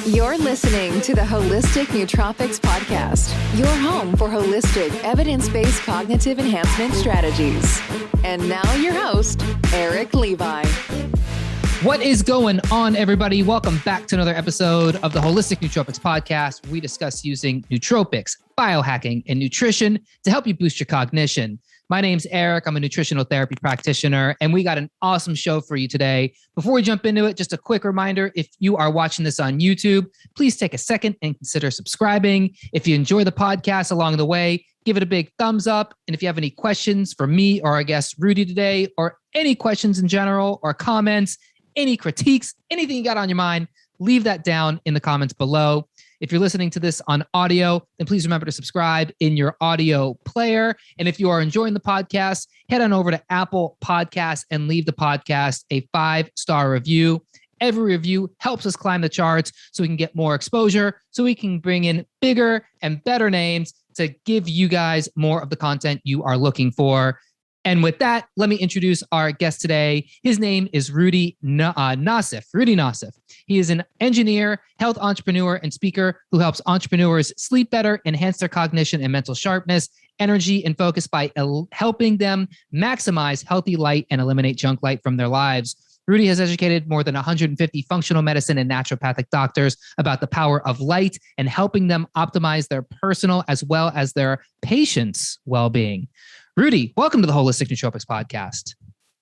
You're listening to the Holistic Nootropics Podcast, your home for holistic, evidence-based cognitive enhancement strategies. And now your host, Eric Levi. What is going on, everybody? Welcome back to another episode of the Holistic Nootropics Podcast. We discuss using nootropics, biohacking, and nutrition to help you boost your cognition. My name's Eric. I'm a nutritional therapy practitioner, and we got an awesome show for you today. Before we jump into it, just a quick reminder, if you are watching this on YouTube, please take a second and consider subscribing. If you enjoy the podcast along the way, give it a big thumbs up. And if you have any questions for me or our guest Roudy today, or any questions in general or comments, any critiques, anything you got on your mind, leave that down in the comments below. If you're listening to this on audio, then please remember to subscribe in your audio player. And if you are enjoying the podcast, head on over to Apple Podcasts and leave the podcast a 5-star review. Every review helps us climb the charts so we can get more exposure, so we can bring in bigger and better names to give you guys more of the content you are looking for. And with that, let me introduce our guest today. His name is Roudy Nassif. Roudy Nassif. He is an engineer, health entrepreneur, and speaker who helps entrepreneurs sleep better, enhance their cognition and mental sharpness, energy, and focus by helping them maximize healthy light and eliminate junk light from their lives. Roudy has educated more than 150 functional medicine and naturopathic doctors about the power of light and helping them optimize their personal as well as their patients' well-being. Roudy, welcome to the Holistic Nootropics Podcast.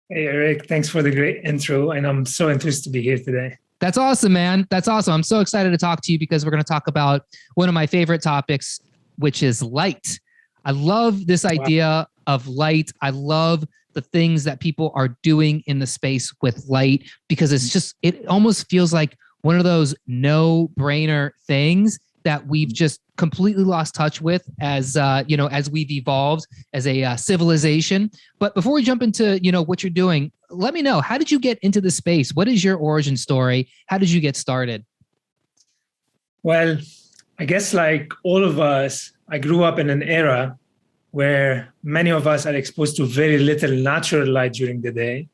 Hey, Eric. Thanks for the great intro. And I'm so enthused to be here today. That's awesome, man. That's awesome. I'm so excited to talk to you because we're going to talk about one of my favorite topics, which is light. I love this idea of light. I love the things that people are doing in the space with light because it almost feels like one of those no-brainer things that we've just completely lost touch with as we've evolved as a civilization. But before we jump into, what you're doing, let me know, how did you get into the space? What is your origin story? How did you get started? Well, I guess like all of us, I grew up in an era where many of us are exposed to very little natural light during the day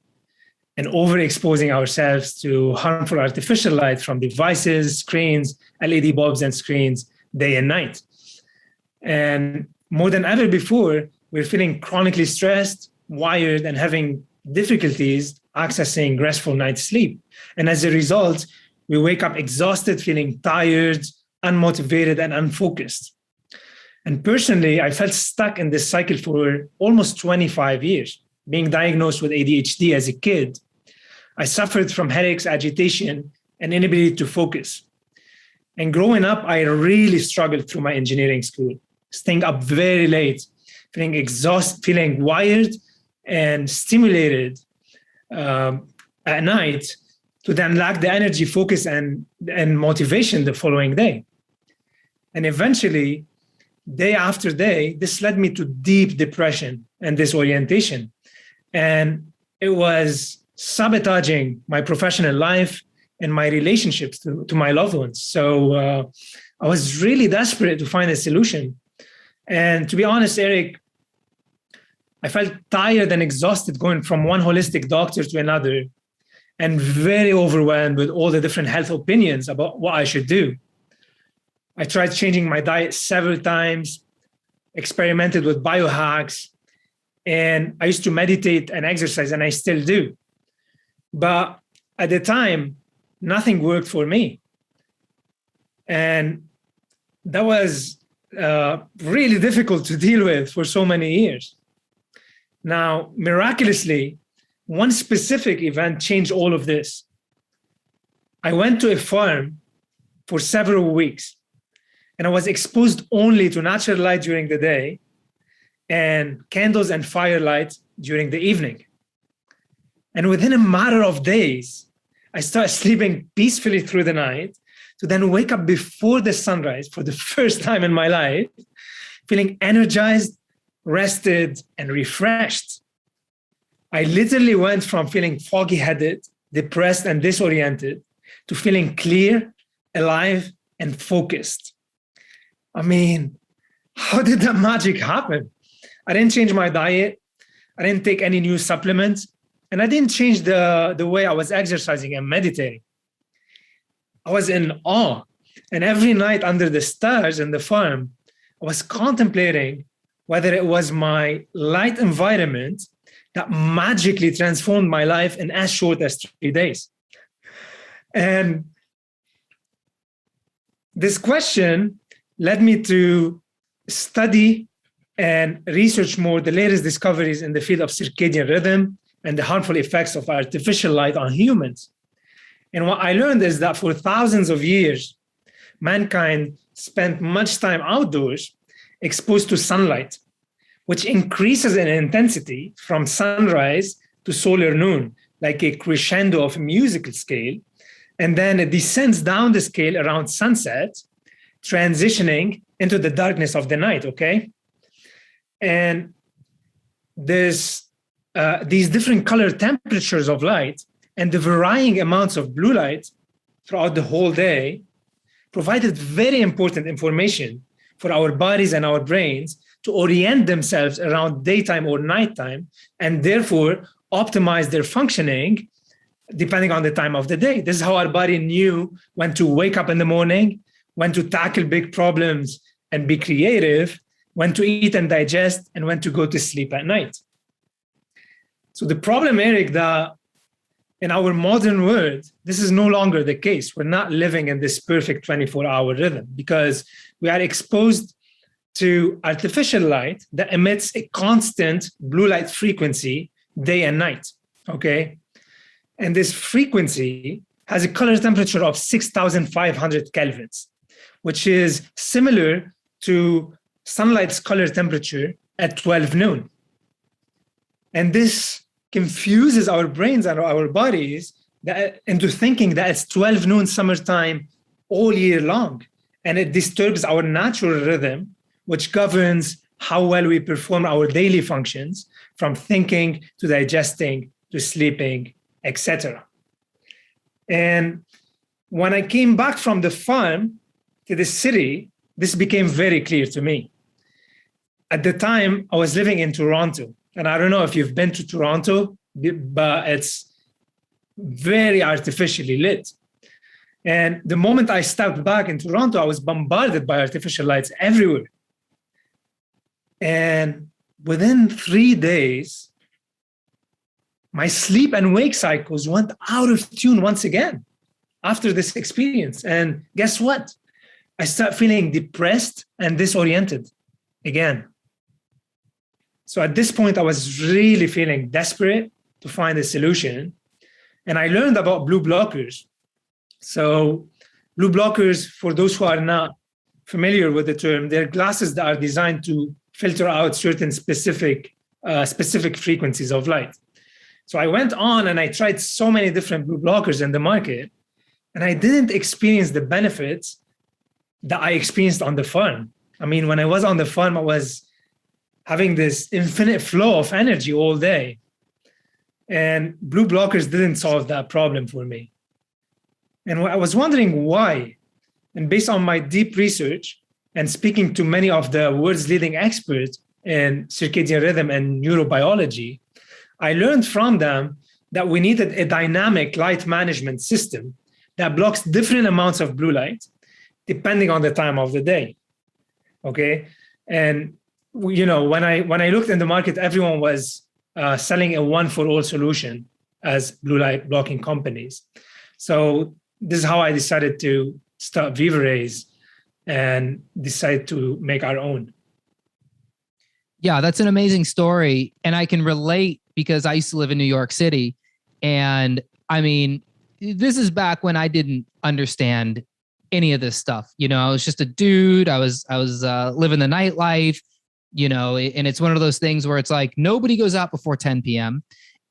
and overexposing ourselves to harmful artificial light from devices, screens, LED bulbs and screens day and night. And more than ever before, we're feeling chronically stressed, wired, and having difficulties accessing restful night's sleep. And as a result, we wake up exhausted, feeling tired, unmotivated, and unfocused. And personally, I felt stuck in this cycle for almost 25 years. Being diagnosed with ADHD as a kid, I suffered from headaches, agitation, and inability to focus. And growing up, I really struggled through my engineering school, staying up very late, feeling exhausted, feeling wired and stimulated at night to then lack the energy, focus, and motivation the following day. And eventually, day after day, this led me to deep depression and disorientation. And it was sabotaging my professional life and my relationships to my loved ones. So I was really desperate to find a solution. And to be honest, Eric, I felt tired and exhausted going from one holistic doctor to another and very overwhelmed with all the different health opinions about what I should do. I tried changing my diet several times, experimented with biohacks, and I used to meditate and exercise, and I still do. But at the time, nothing worked for me. And that was really difficult to deal with for so many years. Now, miraculously, one specific event changed all of this. I went to a farm for several weeks, and I was exposed only to natural light during the day and candles and firelight during the evening. And within a matter of days, I started sleeping peacefully through the night to then wake up before the sunrise for the first time in my life, feeling energized, rested, and refreshed. I literally went from feeling foggy-headed, depressed, and disoriented to feeling clear, alive, and focused. I mean, how did that magic happen? I didn't change my diet. I didn't take any new supplements. And I didn't change the way I was exercising and meditating. I was in awe And every night under the stars in the farm, I was contemplating whether it was my light environment that magically transformed my life in as short as 3 days. And this question led me to study and research more the latest discoveries in the field of circadian rhythm and the harmful effects of artificial light on humans. And what I learned is that for thousands of years, mankind spent much time outdoors exposed to sunlight, which increases in intensity from sunrise to solar noon, like a crescendo of a musical scale. And then it descends down the scale around sunset, transitioning into the darkness of the night, okay? And there's these different color temperatures of light and the varying amounts of blue light throughout the whole day provided very important information for our bodies and our brains to orient themselves around daytime or nighttime, and therefore optimize their functioning depending on the time of the day. This is how our body knew when to wake up in the morning, when to tackle big problems and be creative, when to eat and digest, and when to go to sleep at night. So the problem, Eric, that in our modern world, this is no longer the case. We're not living in this perfect 24-hour rhythm because we are exposed to artificial light that emits a constant blue light frequency day and night, okay? And this frequency has a color temperature of 6,500 kelvins, which is similar to sunlight's color temperature at 12 noon. And this confuses our brains and our bodies into thinking that it's 12 noon summertime all year long. And it disturbs our natural rhythm, which governs how well we perform our daily functions, from thinking to digesting to sleeping, etc. And when I came back from the farm to the city, this became very clear to me. At the time, I was living in Toronto. And I don't know if you've been to Toronto, but it's very artificially lit. And the moment I stepped back in Toronto, I was bombarded by artificial lights everywhere. And within 3 days, my sleep and wake cycles went out of tune once again after this experience. And guess what? I started feeling depressed and disoriented again. So at this point, I was really feeling desperate to find a solution. And I learned about blue blockers. So blue blockers, for those who are not familiar with the term, they're glasses that are designed to filter out certain specific frequencies of light. So I went on and I tried so many different blue blockers in the market, and I didn't experience the benefits that I experienced on the farm. I mean, when I was on the farm, I was having this infinite flow of energy all day. And blue blockers didn't solve that problem for me. And I was wondering why. And based on my deep research and speaking to many of the world's leading experts in circadian rhythm and neurobiology, I learned from them that we needed a dynamic light management system that blocks different amounts of blue light depending on the time of the day. Okay. And you know, when I looked in the market, everyone was selling a one-for-all solution as blue light blocking companies. So this is how I decided to start VivaRays and decide to make our own. Yeah, that's an amazing story. And I can relate because I used to live in New York City. And I mean, this is back when I didn't understand any of this stuff. You know, I was just a dude. I was living the nightlife. You know, and it's one of those things where it's like nobody goes out before 10 p.m.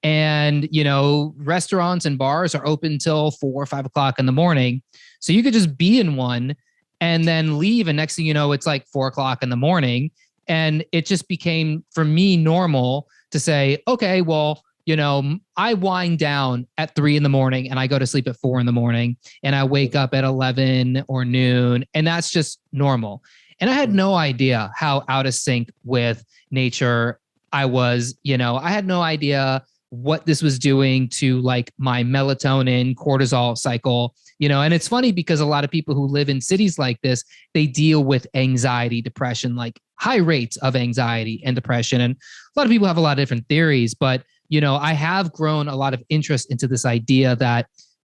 And, you know, restaurants and bars are open till 4 or 5 o'clock in the morning. So you could just be in one and then leave. And next thing you know, it's like 4 o'clock in the morning. And it just became, for me, normal to say, okay, well, you know, I wind down at 3 in the morning and I go to sleep at 4 in the morning and I wake up at 11 or noon. And that's just normal. And I had no idea how out of sync with nature I was. You know, I had no idea what this was doing to like my melatonin cortisol cycle And it's funny because a lot of people who live in cities like this, they deal with anxiety, depression, like high rates of anxiety and depression. And a lot of people have a lot of different theories, but, I have grown a lot of interest into this idea that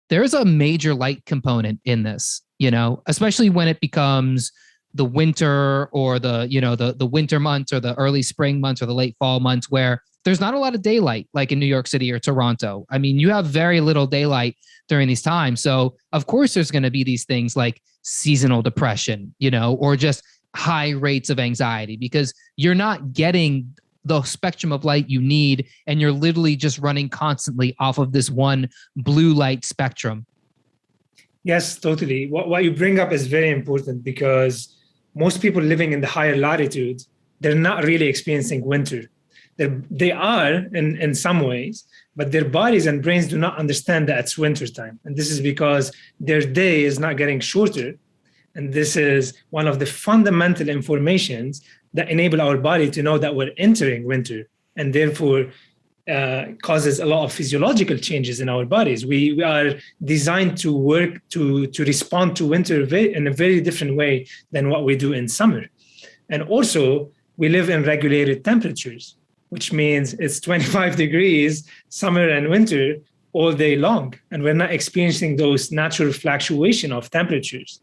there's a major light component in this, especially when it becomes the winter or the winter months or the early spring months or the late fall months where there's not a lot of daylight, like in New York City or Toronto. I mean, you have very little daylight during these times. So of course there's going to be these things like seasonal depression, or just high rates of anxiety because you're not getting the spectrum of light you need. And you're literally just running constantly off of this one blue light spectrum. Yes, totally. What you bring up is very important because most people living in the higher latitude, they're not really experiencing winter. They are in some ways, but their bodies and brains do not understand that it's winter time. And this is because their day is not getting shorter. And this is one of the fundamental informations that enable our body to know that we're entering winter, and therefore causes a lot of physiological changes in our bodies. We are designed to work to respond to winter in a very different way than what we do in summer. And also, we live in regulated temperatures, which means it's 25 degrees summer and winter all day long. And we're not experiencing those natural fluctuation of temperatures.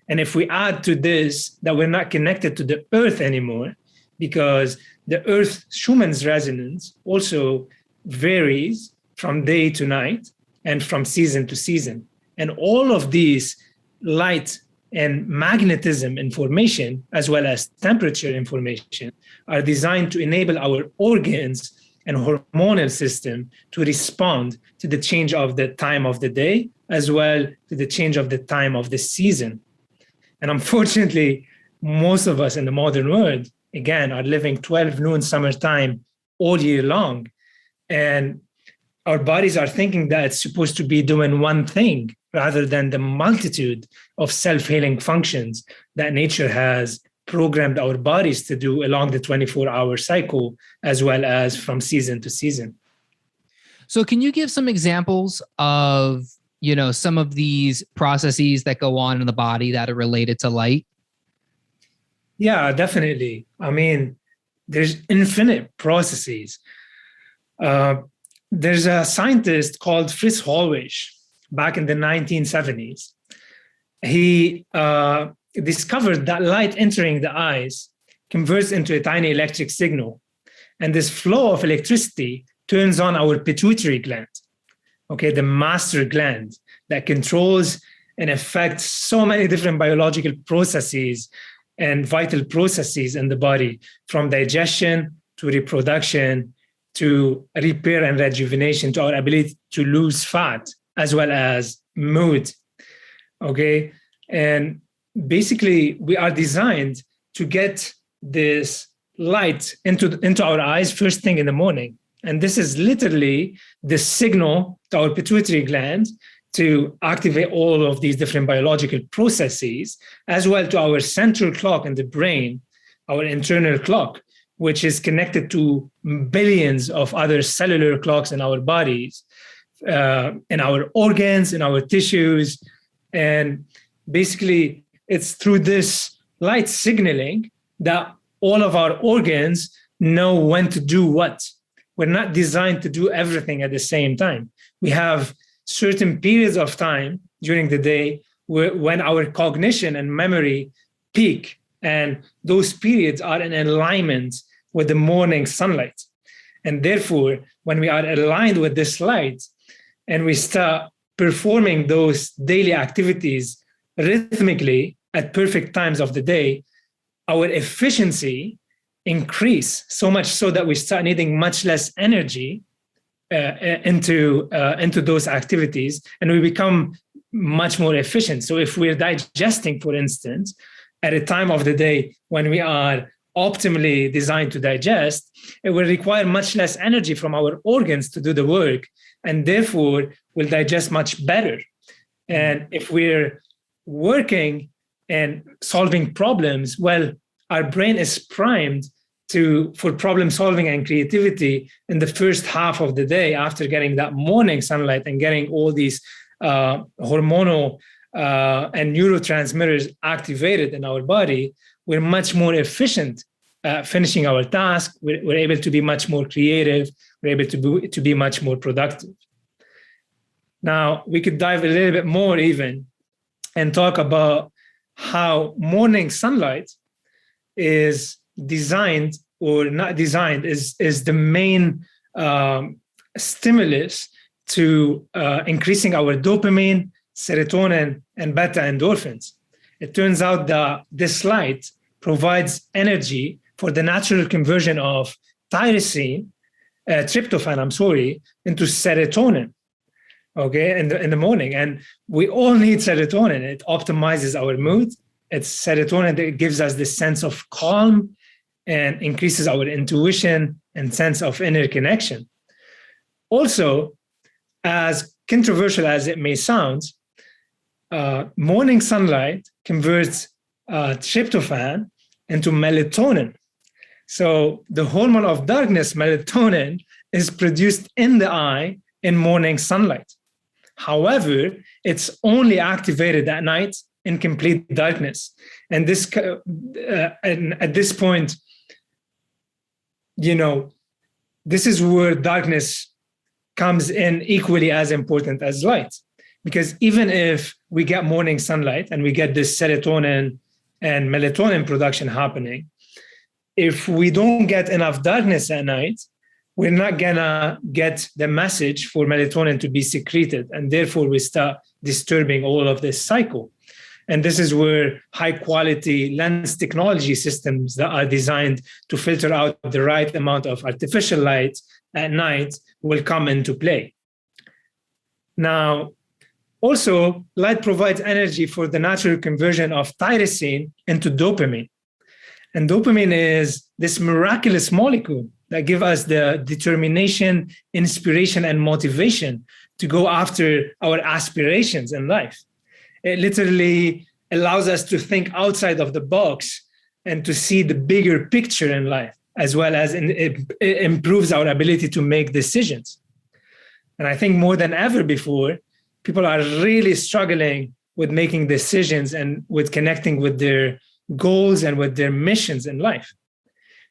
And if we add to this that we're not connected to the earth anymore, because the earth Schumann's resonance also varies from day to night and from season to season. And all of these light and magnetism information, as well as temperature information, are designed to enable our organs and hormonal system to respond to the change of the time of the day, as well to the change of the time of the season. And unfortunately, most of us in the modern world, again, are living 12 noon summertime all year long. And our bodies are thinking that it's supposed to be doing one thing rather than the multitude of self-healing functions that nature has programmed our bodies to do along the 24-hour cycle, as well as from season to season. So can you give some examples of, some of these processes that go on in the body that are related to light? Yeah, definitely. I mean, there's infinite processes. There's a scientist called Fritz Hollwich back in the 1970s. He discovered that light entering the eyes converts into a tiny electric signal. And this flow of electricity turns on our pituitary gland, the master gland that controls and affects so many different biological processes and vital processes in the body, from digestion to reproduction to repair and rejuvenation, to our ability to lose fat, as well as mood. And basically, we are designed to get this light into our eyes first thing in the morning. And this is literally the signal to our pituitary gland to activate all of these different biological processes, as well to our central clock in the brain, our internal clock, which is connected to billions of other cellular clocks in our bodies, in our organs, in our tissues. And basically, it's through this light signaling that all of our organs know when to do what. We're not designed to do everything at the same time. We have certain periods of time during the day when our cognition and memory peak, and those periods are in alignment with the morning sunlight. And therefore, when we are aligned with this light and we start performing those daily activities rhythmically at perfect times of the day, our efficiency increase so much so that we start needing much less energy into those activities, and we become much more efficient. So if we're digesting, for instance, at a time of the day when we are optimally designed to digest, it will require much less energy from our organs to do the work, and therefore will digest much better. And if we're working and solving problems, well, our brain is primed for problem solving and creativity in the first half of the day after getting that morning sunlight and getting all these hormonal and neurotransmitters activated in our body, we're much more efficient finishing our task. We're able to be much more creative. We're able to be much more productive. Now, we could dive a little bit more even and talk about how morning sunlight is designed or not designed, is the main stimulus to increasing our dopamine, serotonin, and beta endorphins. It turns out that this light provides energy for the natural conversion of tryptophan, into serotonin, okay, in the morning. And we all need serotonin. It optimizes our mood. It's serotonin that gives us this sense of calm and increases our intuition and sense of inner connection. Also, as controversial as it may sound, morning sunlight converts tryptophan into melatonin. So the hormone of darkness, melatonin, is produced in the eye in morning sunlight. However, it's only activated at night in complete darkness. And this, and at this point, this is where darkness comes in equally as important as light. Because even if we get morning sunlight and we get this serotonin and melatonin production happening, if we don't get enough darkness at night, we're not gonna get the message for melatonin to be secreted. And therefore we start disturbing all of this cycle. And this is where high quality lens technology systems that are designed to filter out the right amount of artificial light at night will come into play. Now, also, light provides energy for the natural conversion of tyrosine into dopamine. And dopamine is this miraculous molecule that gives us the determination, inspiration, and motivation to go after our aspirations in life. It literally allows us to think outside of the box and to see the bigger picture in life, as well as it improves our ability to make decisions. And I think more than ever before, people are really struggling with making decisions and with connecting with their goals and with their missions in life.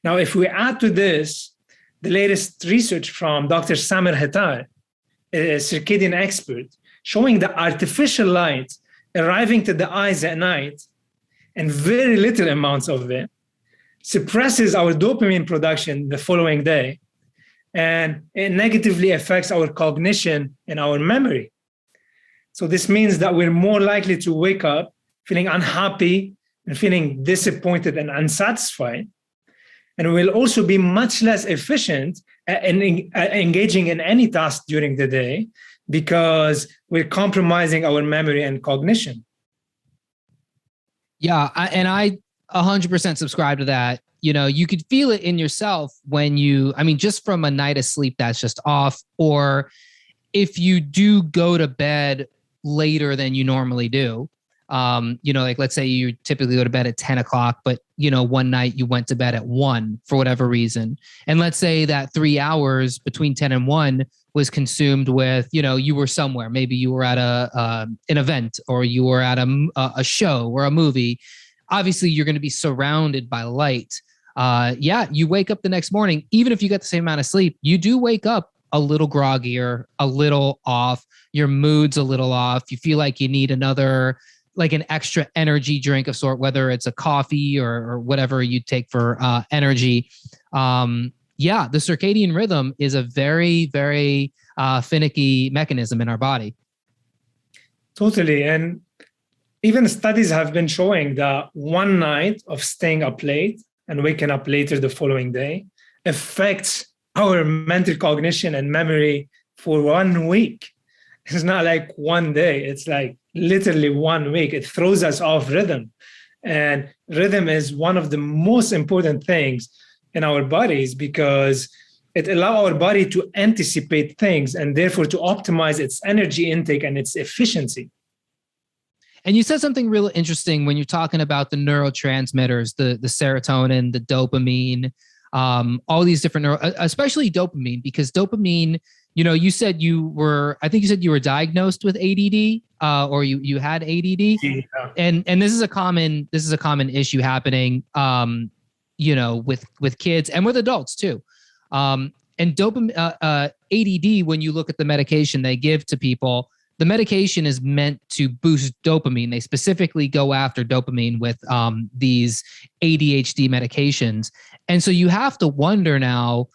Now, if we add to this the latest research from Dr. Samer Hattar, a circadian expert, showing that artificial light arriving to the eyes at night, and very little amounts of it, suppresses our dopamine production the following day, and it negatively affects our cognition and our memory. So this means that we're more likely to wake up feeling unhappy and feeling disappointed and unsatisfied. And we'll also be much less efficient in engaging in any task during the day because we're compromising our memory and cognition. Yeah, I 100% subscribe to that. You could feel it in yourself when just from a night of sleep that's just off, or if you do go to bed later than you normally do. Like let's say you typically go to bed at 10 o'clock, but one night you went to bed at 1 for whatever reason. And let's say that 3 hours between 10 and 1 was consumed with, you were somewhere. Maybe you were at an event, or you were at a show or a movie. Obviously, you're going to be surrounded by light. You wake up the next morning, even if you get the same amount of sleep, you do wake up a little groggier, a little off. Your mood's a little off. You feel like you need another, like an extra energy drink of sort, whether it's a coffee or whatever you take for energy. The circadian rhythm is a very, very finicky mechanism in our body. Totally. And even studies have been showing that one night of staying up late and waking up later the following day affects our mental cognition and memory for 1 week. It's not like one day, it's like literally 1 week. It throws us off rhythm. And rhythm is one of the most important things in our bodies because it allows our body to anticipate things and therefore to optimize its energy intake and its efficiency. And you said something real interesting when you're talking about the neurotransmitters, the serotonin, the dopamine, all these different, especially dopamine, because dopamine you said I think you said you were diagnosed with ADD, or you had ADD. Yeah. And this is a common issue happening, with kids and with adults too. And ADD, when you look at the medication they give to people, the medication is meant to boost dopamine. They specifically go after dopamine with these ADHD medications. And so you have to wonder now,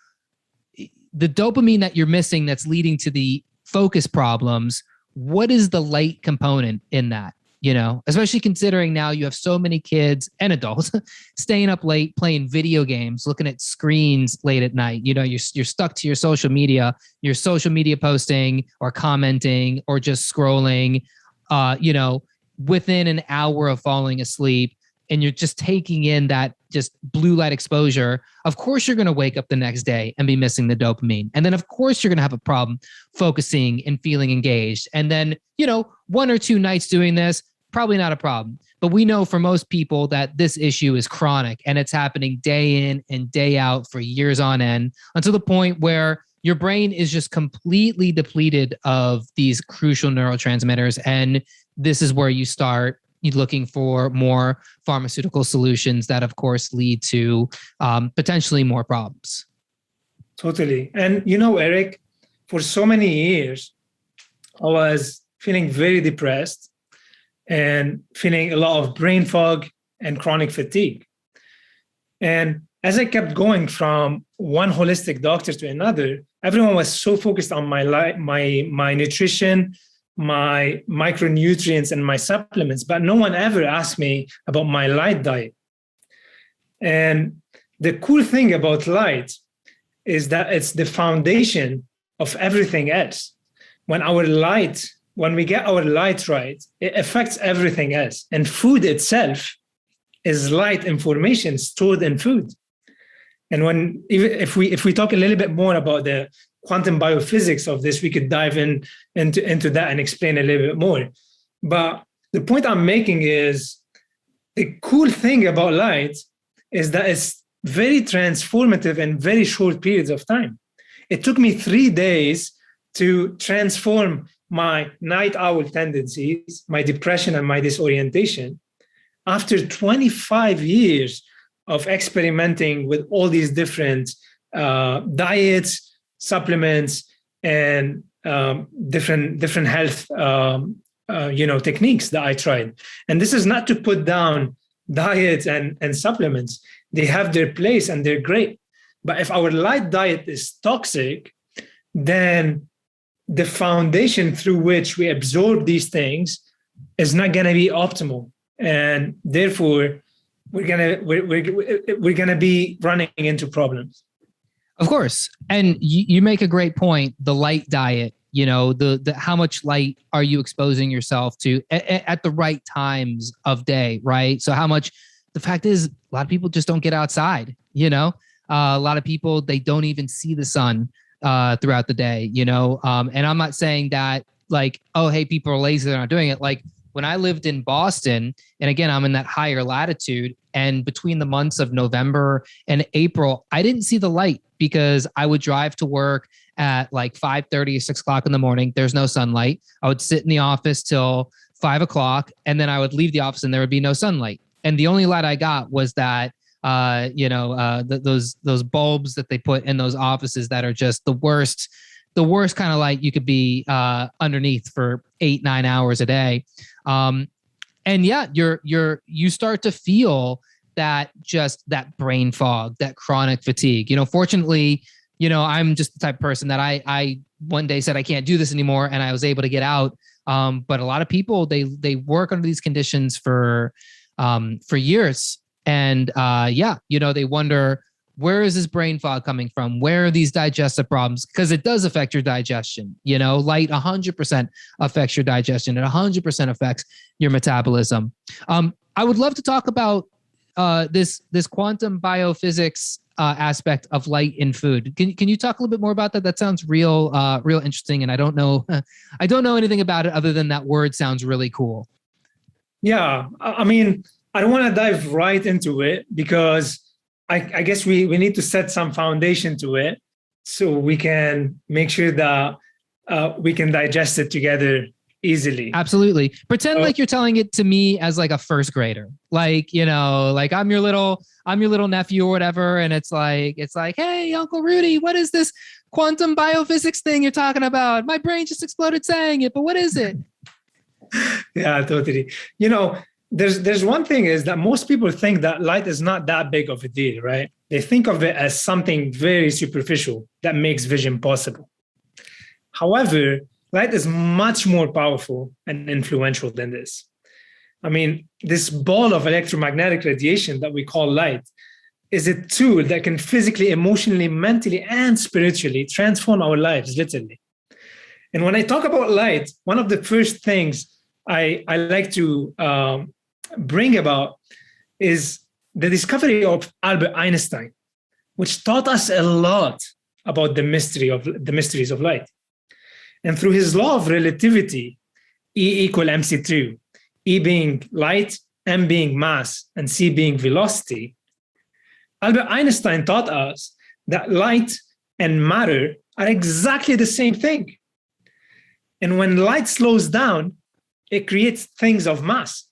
the dopamine that you're missing that's leading to the focus problems, what is the light component in that? Especially considering now you have so many kids and adults staying up late, playing video games, looking at screens late at night. You're stuck to your social media posting or commenting or just scrolling, within an hour of falling asleep, and you're just taking in that just blue light exposure. Of course, you're going to wake up the next day and be missing the dopamine. And then of course you're going to have a problem focusing and feeling engaged. And then, 1 or 2 nights doing this, probably not a problem. But we know for most people that this issue is chronic, and it's happening day in and day out for years on end, until the point where your brain is just completely depleted of these crucial neurotransmitters. And this is where you start looking for more pharmaceutical solutions that, of course, lead to potentially more problems. Totally. And, Eric, for so many years, I was feeling very depressed and feeling a lot of brain fog and chronic fatigue. And as I kept going from one holistic doctor to another, everyone was so focused on my nutrition, my micronutrients, and my supplements, but no one ever asked me about my light diet. And the cool thing about light is that it's the foundation of everything else. When we get our light right, it affects everything else. And food itself is light information stored in food. And if we talk a little bit more about the quantum biophysics of this, we could dive into that and explain a little bit more. But the point I'm making is, the cool thing about light is that it's very transformative in very short periods of time. It took me 3 days to transform my night owl tendencies, my depression, and my disorientation, after 25 years of experimenting with all these different diets, supplements, and different health techniques that I tried. And this is not to put down diets and supplements. They have their place and they're great. But if our light diet is toxic, then the foundation through which we absorb these things is not going to be optimal. And therefore, we're gonna be running into problems. Of course. And you make a great point. The light diet, the how much light are you exposing yourself to at the right times of day, right? So the fact is, a lot of people just don't get outside, a lot of people, they don't even see the sun throughout the day, and I'm not saying that like, oh, hey, people are lazy, they're not doing it. Like when I lived in Boston, and again, I'm in that higher latitude, and between the months of November and April, I didn't see the light because I would drive to work at like 5:30, 6 o'clock in the morning. There's no sunlight. I would sit in the office till 5 o'clock, and then I would leave the office and there would be no sunlight. And the only light I got was that, those bulbs that they put in those offices that are just the worst kind of light you could be underneath for 8-9 hours a day. And yeah, you start to feel that brain fog, that chronic fatigue. Fortunately, I'm just the type of person that I one day said I can't do this anymore, and I was able to get out. But a lot of people, they work under these conditions for years, and they wonder, where is this brain fog coming from? Where are these digestive problems? Because it does affect your digestion. Light 100% affects your digestion. It 100% affects your metabolism. I would love to talk about this quantum biophysics aspect of light in food. Can you talk a little bit more about that? That sounds real interesting, and I don't know anything about it other than that word sounds really cool. Yeah, I mean, I don't want to dive right into it because I guess we need to set some foundation to it. so we can make sure that we can digest it together easily. Absolutely. Pretend like you're telling it to me as like a first grader. Like, like I'm your little nephew or whatever. And it's like, hey, Uncle Roudy, what is this quantum biophysics thing you're talking about? My brain just exploded saying it, but what is it? Yeah, totally. There's one thing is that most people think that light is not that big of a deal, right? They think of it as something very superficial that makes vision possible. However, light is much more powerful and influential than this. I mean, this ball of electromagnetic radiation that we call light is a tool that can physically, emotionally, mentally, and spiritually transform our lives, literally. And when I talk about light, one of the first things I like to bring about is the discovery of Albert Einstein, which taught us a lot about the mysteries of light. And through his law of relativity, E equal mc2, E being light, m being mass, and c being velocity, Albert Einstein taught us that light and matter are exactly the same thing. And when light slows down, it creates things of mass.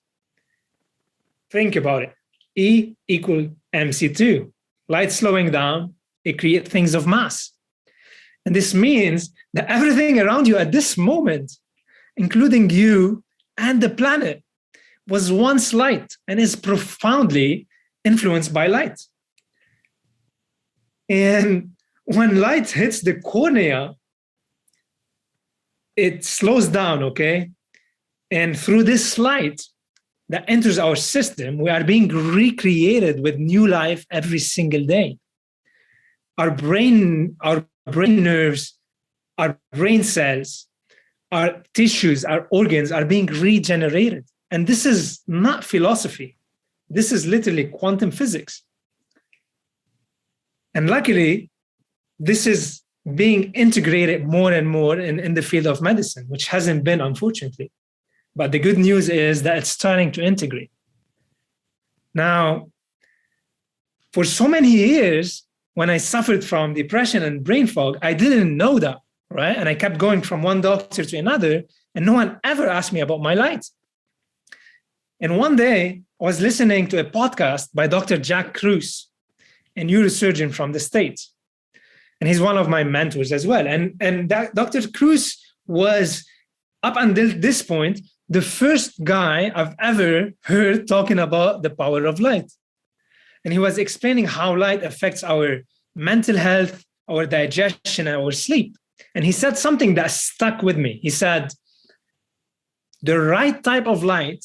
Think about it. E equal mc2. Light slowing down, it creates things of mass. And this means that everything around you at this moment, including you and the planet, was once light and is profoundly influenced by light. And when light hits the cornea, it slows down, okay? And through this light that enters our system, we are being recreated with new life every single day. Our brain nerves, our brain cells, our tissues, our organs are being regenerated. And this is not philosophy. This is literally quantum physics. And luckily, this is being integrated more and more in the field of medicine, which hasn't been, unfortunately. But the good news is that it's starting to integrate. Now, for so many years, when I suffered from depression and brain fog, I didn't know that, right? And I kept going from one doctor to another, and no one ever asked me about my light. And one day, I was listening to a podcast by Dr. Jack Kruse, a neurosurgeon from the States. And he's one of my mentors as well. And that Dr. Kruse was, up until this point, the first guy I've ever heard talking about the power of light. And he was explaining how light affects our mental health, our digestion, and our sleep. And he said something that stuck with me. He said, the right type of light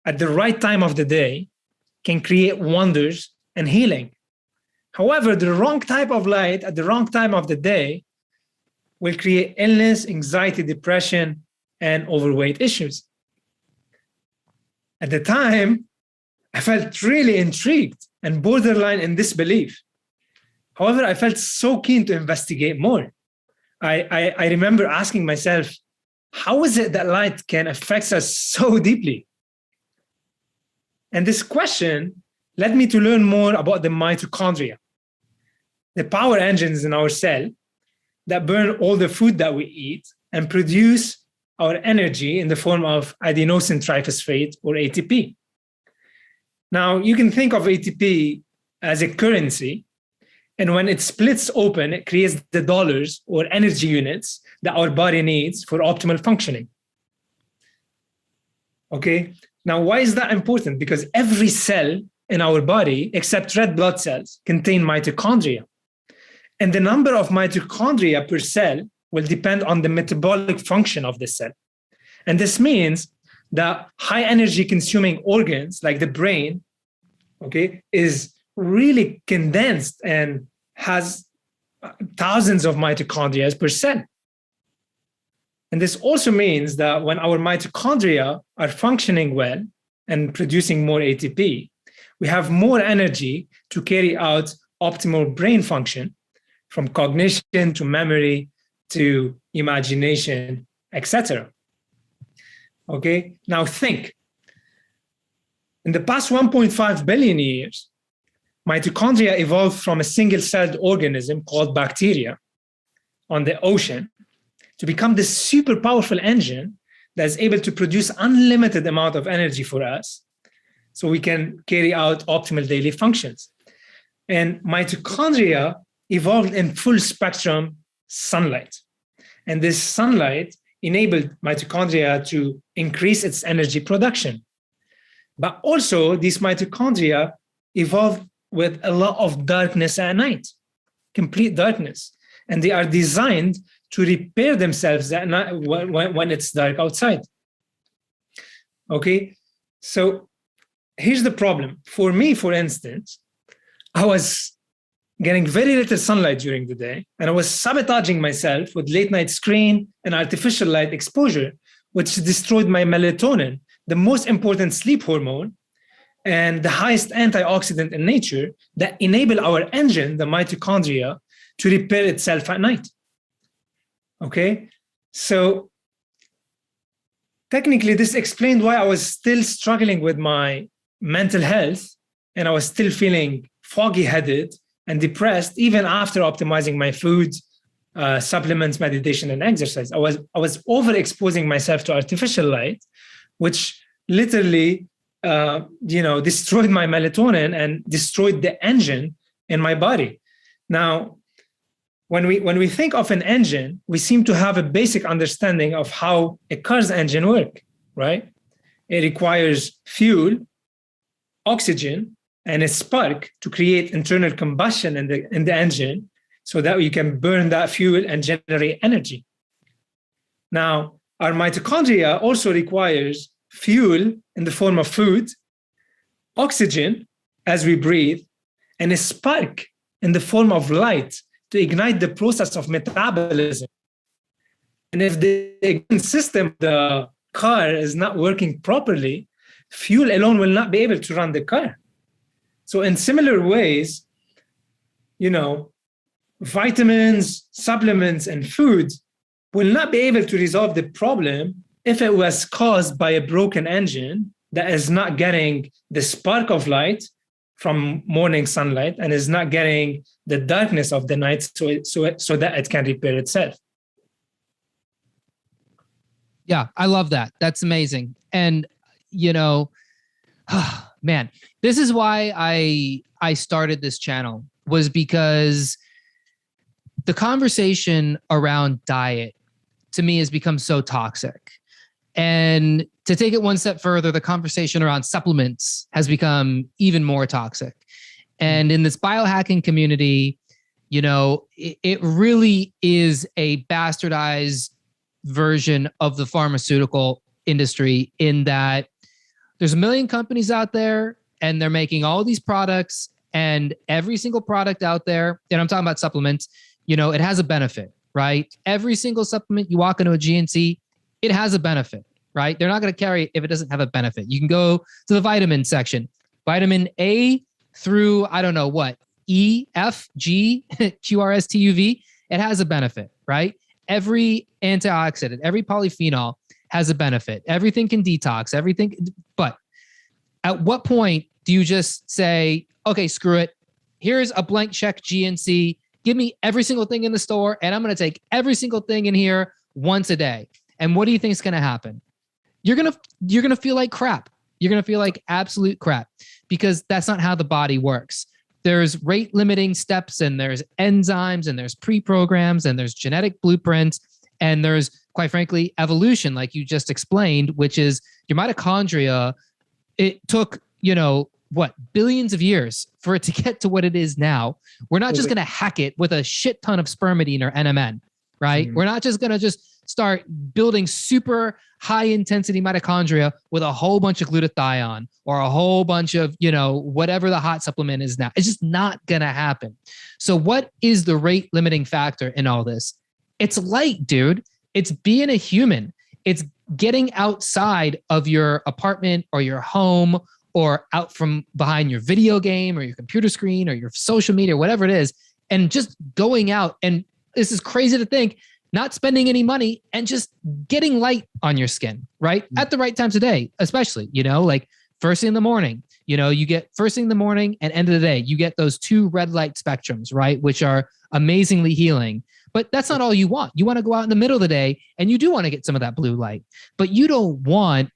at the right time of the day can create wonders and healing. However, the wrong type of light at the wrong time of the day will create illness, anxiety, depression, and overweight issues. At the time, I felt really intrigued and borderline in disbelief. However, I felt so keen to investigate more. I remember asking myself, how is it that light can affect us so deeply? And this question led me to learn more about the mitochondria, the power engines in our cell that burn all the food that we eat and produce our energy in the form of adenosine triphosphate, or ATP. Now, you can think of ATP as a currency, and when it splits open, it creates the dollars or energy units that our body needs for optimal functioning. Okay, now why is that important? Because every cell in our body, except red blood cells, contain mitochondria. And the number of mitochondria per cell will depend on the metabolic function of the cell. And this means that high energy consuming organs like the brain, okay, is really condensed and has thousands of mitochondria per cell. And this also means that when our mitochondria are functioning well and producing more ATP, we have more energy to carry out optimal brain function, from cognition to memory to imagination, etc. Okay, now think. In the past 1.5 billion years, mitochondria evolved from a single-celled organism called bacteria on the ocean to become this super powerful engine that's able to produce unlimited amount of energy for us so we can carry out optimal daily functions. And mitochondria evolved in full spectrum sunlight. And this sunlight enabled mitochondria to increase its energy production. But also these mitochondria evolved with a lot of darkness at night, complete darkness. And they are designed to repair themselves at night when it's dark outside. Okay, so here's the problem. For me, for instance, I was getting very little sunlight during the day, and I was sabotaging myself with late night screen and artificial light exposure, which destroyed my melatonin, the most important sleep hormone, and the highest antioxidant in nature that enable our engine, the mitochondria, to repair itself at night. Okay, so technically this explained why I was still struggling with my mental health, and I was still feeling foggy-headed and depressed even after optimizing my food, supplements, meditation, and exercise. I was overexposing myself to artificial light, which literally destroyed my melatonin and destroyed the engine in my body. Now, when we think of an engine, we seem to have a basic understanding of how a car's engine works, right? It requires fuel, oxygen, and a spark to create internal combustion in the engine so that you can burn that fuel and generate energy. Now, our mitochondria also requires fuel in the form of food, oxygen as we breathe, and a spark in the form of light to ignite the process of metabolism. And if the system, the car, is not working properly, fuel alone will not be able to run the car. So in similar ways, vitamins, supplements, and food will not be able to resolve the problem if it was caused by a broken engine that is not getting the spark of light from morning sunlight and is not getting the darkness of the night so that it can repair itself. Yeah, I love that. That's amazing. And, man, this is why I started this channel, was because the conversation around diet to me has become so toxic. And to take it one step further, the conversation around supplements has become even more toxic. And in this biohacking community, it really is a bastardized version of the pharmaceutical industry, in that there's a million companies out there and they're making all these products, and every single product out there, and I'm talking about supplements, it has a benefit, right? Every single supplement you walk into a GNC, it has a benefit, right? They're not going to carry it if it doesn't have a benefit. You can go to the vitamin section, vitamin A through, I don't know what, E, F, G, Q, R, S, T, U, V, it has a benefit, right? Every antioxidant, every polyphenol has a benefit. Everything can detox, everything. But at what point do you just say, okay, screw it. Here's a blank check GNC. Give me every single thing in the store, and I'm going to take every single thing in here once a day. And what do you think is going to happen? You're going to feel like crap. You're going to feel like absolute crap, because that's not how the body works. There's rate limiting steps, and there's enzymes, and there's pre-programs, and there's genetic blueprints, and there's, quite frankly, evolution, like you just explained, which is your mitochondria. It took, billions of years for it to get to what it is now. We're not just going to hack it with a shit ton of spermidine or NMN, right? Mm-hmm. We're not just going to start building super high intensity mitochondria with a whole bunch of glutathione or a whole bunch of, whatever the hot supplement is now. It's just not going to happen. So what is the rate limiting factor in all this? It's light, dude. It's being a human. It's getting outside of your apartment or your home, or out from behind your video game or your computer screen or your social media, whatever it is, and just going out. And this is crazy to think, not spending any money and just getting light on your skin, right? Mm-hmm. At the right times of day, especially, like first thing in the morning, you get first thing in the morning and end of the day, you get those two red light spectrums, right? Which are amazingly healing. But that's not all you want. You want to go out in the middle of the day and you do want to get some of that blue light, but you don't want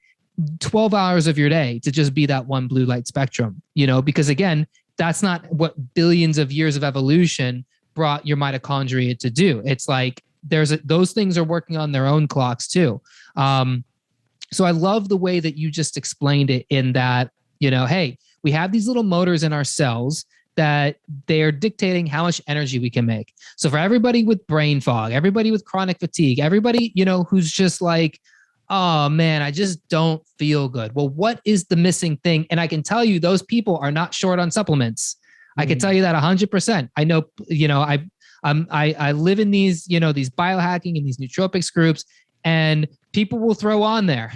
12 hours of your day to just be that one blue light spectrum, because again, that's not what billions of years of evolution brought your mitochondria to do. It's like those things are working on their own clocks too. So I love the way that you just explained it in that, hey, we have these little motors in our cells that they're dictating how much energy we can make. So for everybody with brain fog, everybody with chronic fatigue, everybody, who's just like, oh man, I just don't feel good. Well, what is the missing thing? And I can tell you those people are not short on supplements. I can tell you that 100%. I know, I live in these, these biohacking and these nootropics groups, and people will throw on there,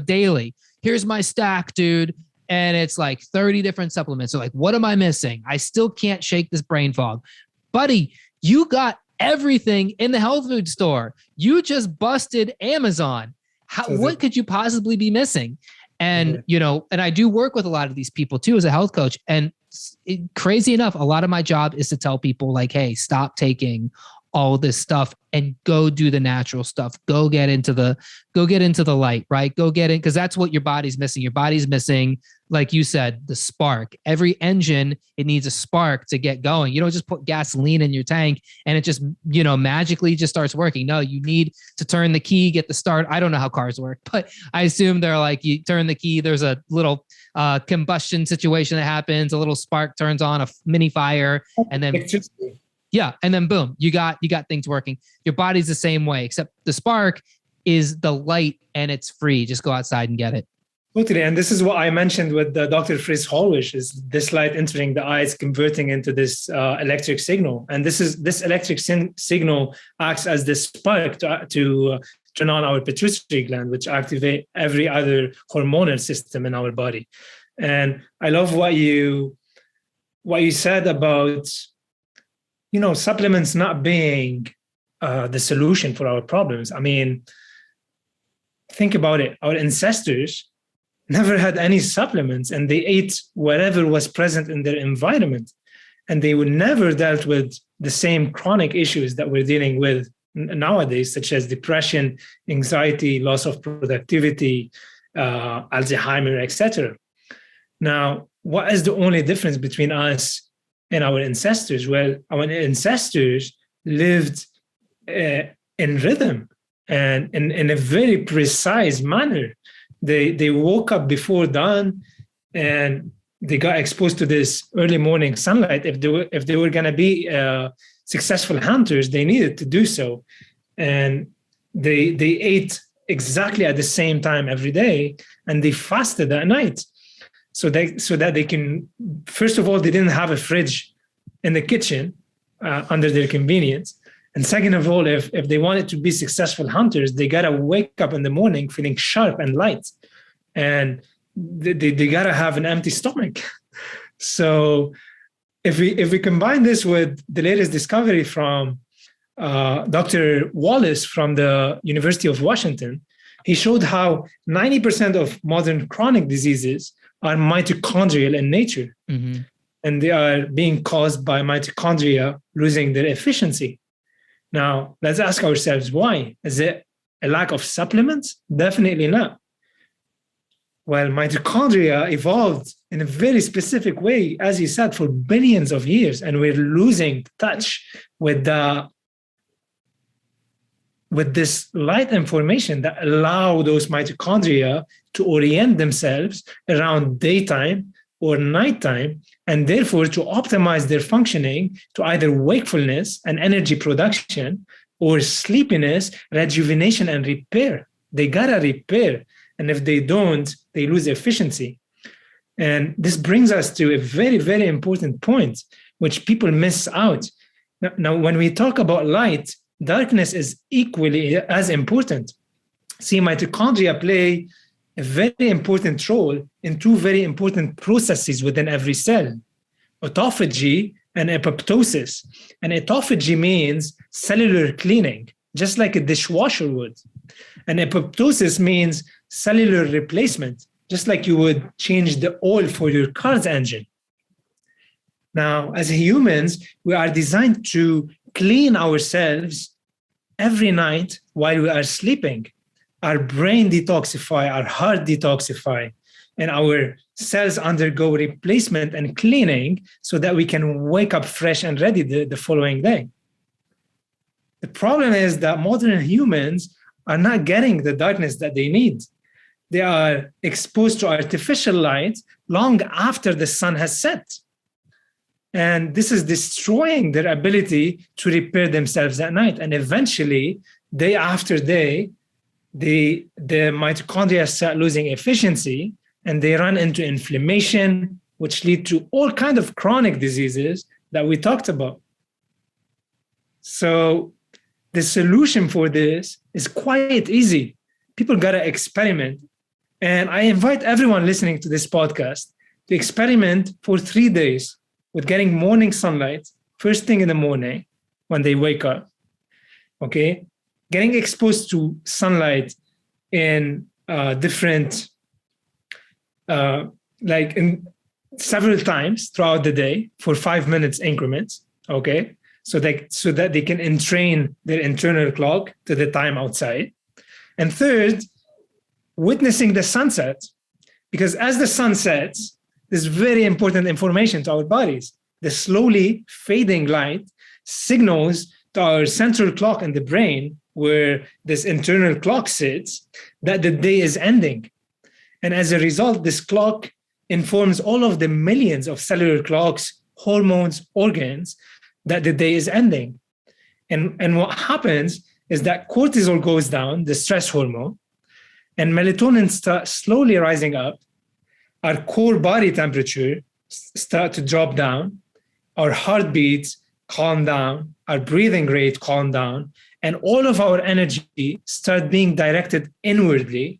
daily. Here's my stack, dude. And it's like 30 different supplements. So like, what am I missing? I still can't shake this brain fog. Buddy, you got everything in the health food store. You just busted Amazon. What could you possibly be missing? And, and I do work with a lot of these people too as a health coach. And crazy enough, a lot of my job is to tell people like, hey, stop taking all this stuff and go do the natural stuff. Go get into the light, right? Go get in, because that's what your body's missing. Your body's missing, like you said, the spark. Every engine, it needs a spark to get going. You don't just put gasoline in your tank and it just, magically just starts working. No, you need to turn the key, get the start. I don't know how cars work, but I assume they're like, you turn the key, there's a little combustion situation that happens, a little spark turns on, a mini fire, and then yeah, and then boom, you got things working. Your body's the same way, except the spark is the light and it's free. Just go outside and get it. Totally. And this is what I mentioned with the Dr. Fritz Holwisch, is this light entering the eyes, converting into this electric signal. And this electric signal acts as the spark to turn on our pituitary gland, which activate every other hormonal system in our body. And I love what you said about, supplements not being the solution for our problems. I mean, think about it. Our ancestors never had any supplements, and they ate whatever was present in their environment. And they would never dealt with the same chronic issues that we're dealing with nowadays, such as depression, anxiety, loss of productivity, Alzheimer, etc. Now, what is the only difference between us and our ancestors? Well, our ancestors lived in rhythm and in a very precise manner. They woke up before dawn and they got exposed to this early morning sunlight. If they were going to be successful hunters, they needed to do so. And they ate exactly at the same time every day, and they fasted at night. So that they can, first of all, they didn't have a fridge in the kitchen under their convenience. And second of all, if they wanted to be successful hunters, they got to wake up in the morning feeling sharp and light. And they got to have an empty stomach. So if we combine this with the latest discovery from Dr. Wallace from the University of Washington, he showed how 90% of modern chronic diseases are mitochondrial in nature. Mm-hmm. And they are being caused by mitochondria losing their efficiency. Now, let's ask ourselves why. Is it a lack of supplements? Definitely not. Well, mitochondria evolved in a very specific way, as you said, for billions of years, and we're losing touch with this light information that allow those mitochondria to orient themselves around daytime or nighttime, and therefore to optimize their functioning to either wakefulness and energy production or sleepiness, rejuvenation, and repair. They gotta repair. And if they don't, they lose efficiency. And this brings us to a very, very important point, which people miss out. Now, when we talk about light, darkness is equally as important. See, mitochondria play a very important role in two very important processes within every cell: autophagy and apoptosis. And autophagy means cellular cleaning, just like a dishwasher would. And apoptosis means cellular replacement, just like you would change the oil for your car's engine. Now, as humans, we are designed to clean ourselves every night while we are sleeping. Our brain detoxify, our heart detoxify, and our cells undergo replacement and cleaning so that we can wake up fresh and ready the following day. The problem is that modern humans are not getting the darkness that they need. They are exposed to artificial light long after the sun has set. And this is destroying their ability to repair themselves at night. And eventually, day after day, the mitochondria start losing efficiency and they run into inflammation, which lead to all kinds of chronic diseases that we talked about. So the solution for this is quite easy. People got to experiment. And I invite everyone listening to this podcast to experiment for 3 days with getting morning sunlight, first thing in the morning when they wake up, okay? Getting exposed to sunlight in different, like in several times throughout the day for 5 minutes increments, okay? So that they can entrain their internal clock to the time outside. And third, witnessing the sunset, because as the sun sets, there's very important information to our bodies. The slowly fading light signals to our central clock in the brain, where this internal clock sits, that the day is ending. And as a result, this clock informs all of the millions of cellular clocks, hormones, organs, that the day is ending. And what happens is that cortisol goes down, the stress hormone, and melatonin starts slowly rising up. Our core body temperature start to drop down. Our heartbeats calm down. Our breathing rate calm down. And all of our energy start being directed inwardly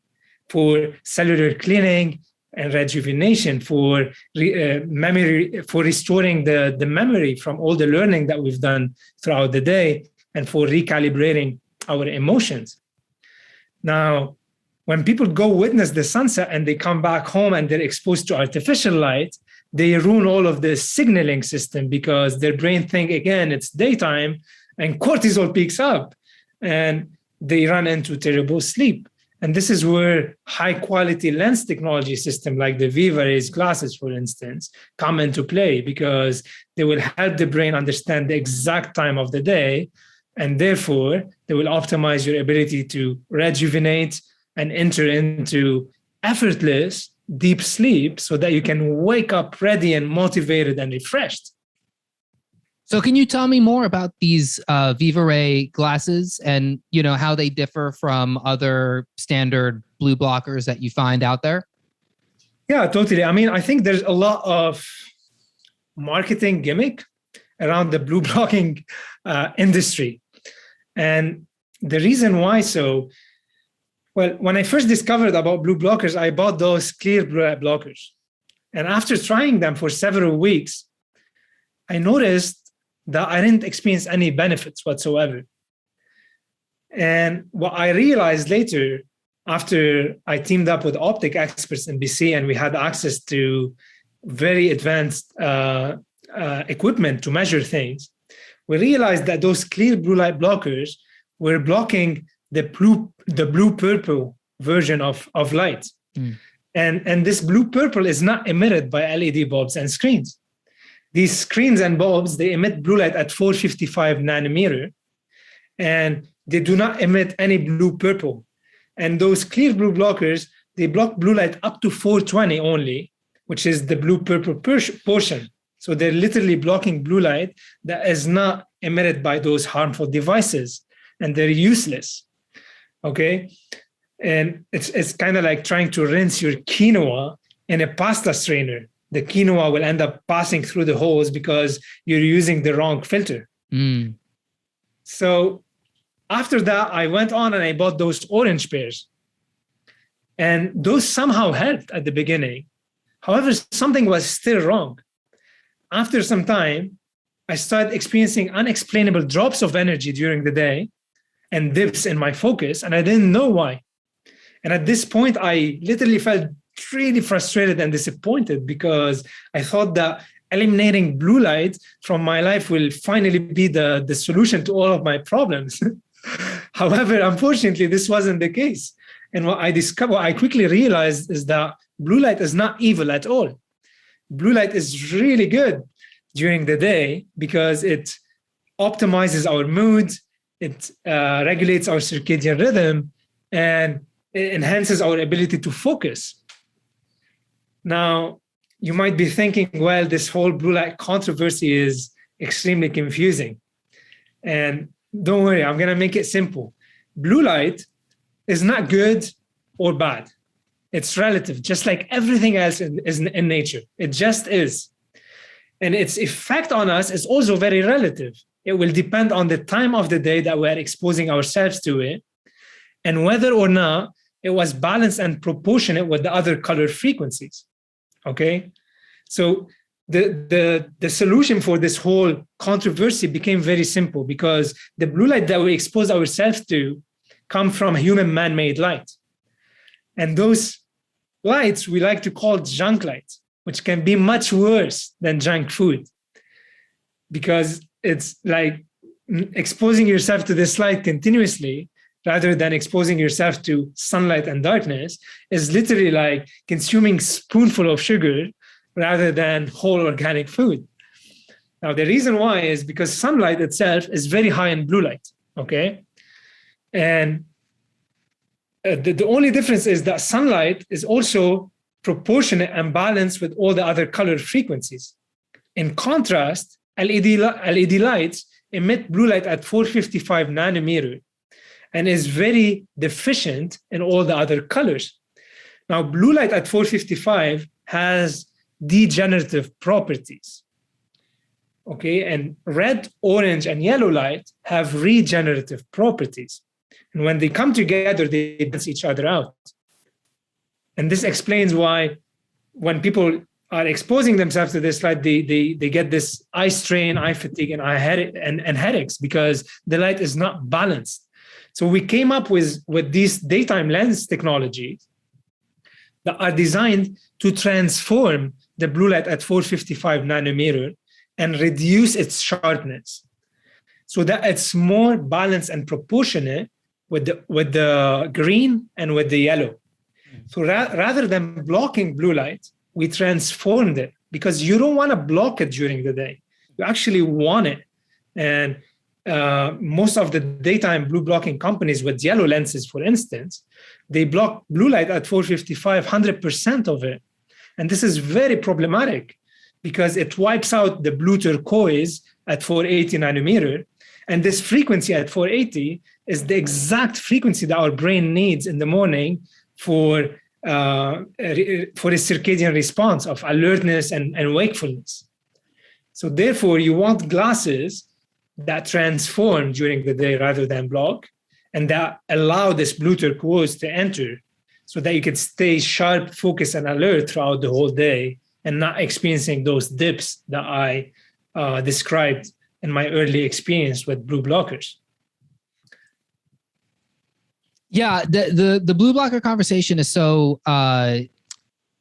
for cellular cleaning and rejuvenation, for memory, for restoring the memory from all the learning that we've done throughout the day, and for recalibrating our emotions. Now, when people go witness the sunset and they come back home and they're exposed to artificial light, they ruin all of the signaling system because their brain think, again, it's daytime and cortisol peaks up and they run into terrible sleep. And this is where high quality lens technology system like the VivaRays glasses, for instance, come into play, because they will help the brain understand the exact time of the day. And therefore, they will optimize your ability to rejuvenate and enter into effortless deep sleep so that you can wake up ready and motivated and refreshed. So can you tell me more about these VivaRay glasses and, you know, how they differ from other standard blue blockers that you find out there? Yeah, totally. I mean, I think there's a lot of marketing gimmick around the blue blocking industry. And the reason why so, well, when I first discovered about blue blockers, I bought those clear blue light blockers. And after trying them for several weeks, I noticed that I didn't experience any benefits whatsoever. And what I realized later, after I teamed up with optic experts in BC and we had access to very advanced equipment to measure things, we realized that those clear blue light blockers were blocking the blue-purple version of light. Mm. And this blue-purple is not emitted by LED bulbs and screens. These screens and bulbs, they emit blue light at 455 nanometer, and they do not emit any blue-purple. And those clear blue blockers, they block blue light up to 420 only, which is the blue-purple portion. So they're literally blocking blue light that is not emitted by those harmful devices, and they're useless, okay? And it's kind of like trying to rinse your quinoa in a pasta strainer. The quinoa will end up passing through the holes because you're using the wrong filter. Mm. So after that, I went on and I bought those orange pairs. And those somehow helped at the beginning. However, something was still wrong. After some time, I started experiencing unexplainable drops of energy during the day and dips in my focus, and I didn't know why. And at this point, I literally felt really frustrated and disappointed because I thought that eliminating blue light from my life will finally be the solution to all of my problems. However, unfortunately, this wasn't the case. And what I quickly realized is that blue light is not evil at all. Blue light is really good during the day because it optimizes our mood, it regulates our circadian rhythm, and it enhances our ability to focus. Now, you might be thinking, well, this whole blue light controversy is extremely confusing. And don't worry, I'm going to make it simple. Blue light is not good or bad. It's relative, just like everything else in nature. It just is. And its effect on us is also very relative. It will depend on the time of the day that we're exposing ourselves to it and whether or not it was balanced and proportionate with the other color frequencies. Okay? So the solution for this whole controversy became very simple because the blue light that we expose ourselves to come from human man-made light. And those lights we like to call junk light, which can be much worse than junk food because it's like exposing yourself to this light continuously rather than exposing yourself to sunlight and darkness is literally like consuming a spoonful of sugar rather than whole organic food. Now, the reason why is because sunlight itself is very high in blue light, okay? And the only difference is that sunlight is also proportionate and balanced with all the other color frequencies. In contrast, LED lights emit blue light at 455 nanometer and is very deficient in all the other colors. Now, blue light at 455 has degenerative properties. Okay, and red, orange, and yellow light have regenerative properties. And when they come together, they balance each other out. And this explains why when people are exposing themselves to this light, they get this eye strain, eye fatigue, and headaches because the light is not balanced. So we came up with these daytime lens technologies that are designed to transform the blue light at 455 nanometer and reduce its sharpness so that it's more balanced and proportionate with the green and with the yellow. So rather than blocking blue light, we transformed it because you don't want to block it during the day. You actually want it. And most of the daytime blue blocking companies with yellow lenses, for instance, they block blue light at 455, 100% of it. And this is very problematic because it wipes out the blue turquoise at 480 nanometer. And this frequency at 480 is the exact frequency that our brain needs in the morning for a circadian response of alertness and wakefulness. So therefore, you want glasses that transform during the day rather than block, and that allow this blue turquoise to enter so that you can stay sharp, focused, and alert throughout the whole day and not experiencing those dips that I described in my early experience with blue blockers. Yeah, the blue blocker conversation is so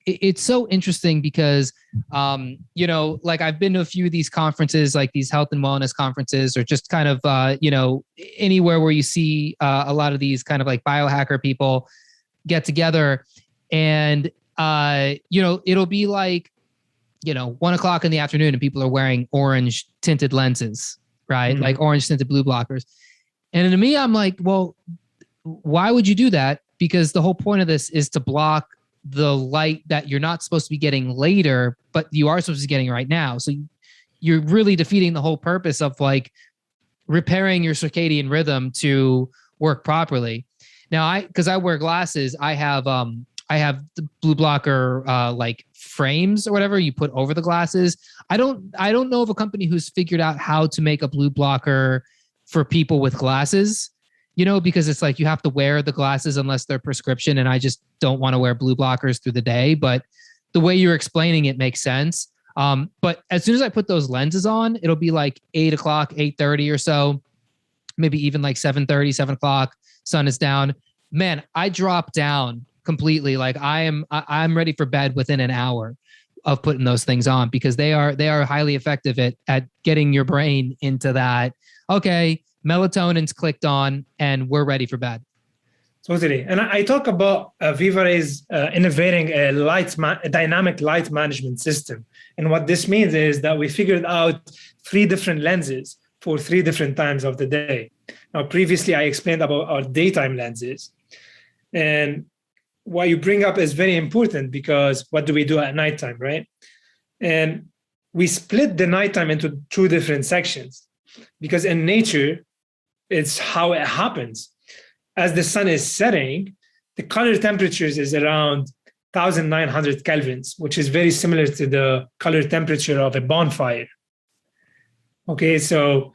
it's so interesting because like I've been to a few of these conferences, like these health and wellness conferences, or just kind of anywhere where you see a lot of these kind of like biohacker people get together, and it'll be like 1 o'clock in the afternoon and people are wearing orange tinted lenses, right? Mm-hmm. Like orange tinted blue blockers. And to me, I'm like, well, why would you do that? Because the whole point of this is to block the light that you're not supposed to be getting later, but you are supposed to be getting right now. So you're really defeating the whole purpose of like repairing your circadian rhythm to work properly. Now, because I wear glasses, I have the blue blocker like frames or whatever you put over the glasses. I don't know of a company who's figured out how to make a blue blocker for people with glasses, because it's like you have to wear the glasses unless they're prescription, and I just don't want to wear blue blockers through the day. But the way you're explaining it makes sense. But as soon as I put those lenses on, it'll be like 8 o'clock, 8:30 or so, maybe even like 7:30, 7 o'clock, sun is down. Man, I drop down completely. Like I'm ready for bed within an hour of putting those things on, because they are highly effective at getting your brain into that. Okay, melatonin's clicked on and we're ready for bed. Totally. And I talk about VivaRays innovating a dynamic light management system. And what this means is that we figured out 3 different lenses for 3 different times of the day. Now, previously, I explained about our daytime lenses. And what you bring up is very important, because what do we do at nighttime, right? And we split the nighttime into 2 different sections, because in nature, it's how it happens. As the sun is setting, the color temperatures is around 1900 kelvins, which is very similar to the color temperature of a bonfire. Okay, so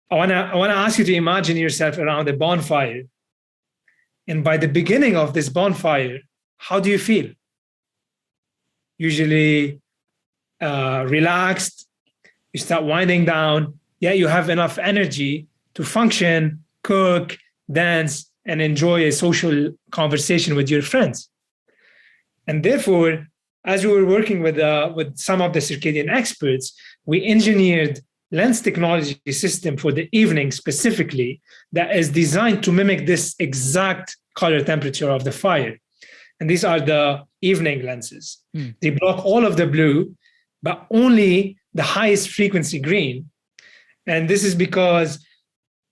I want to ask you to imagine yourself around a bonfire. And by the beginning of this bonfire, how do you feel? Usually relaxed, you start winding down. Yeah, you have enough energy to function, cook, dance, and enjoy a social conversation with your friends. And therefore, as we were working with some of the circadian experts, we engineered lens technology system for the evening specifically that is designed to mimic this exact color temperature of the fire. And these are the evening lenses. They block all of the blue, but only the highest frequency green. And this is because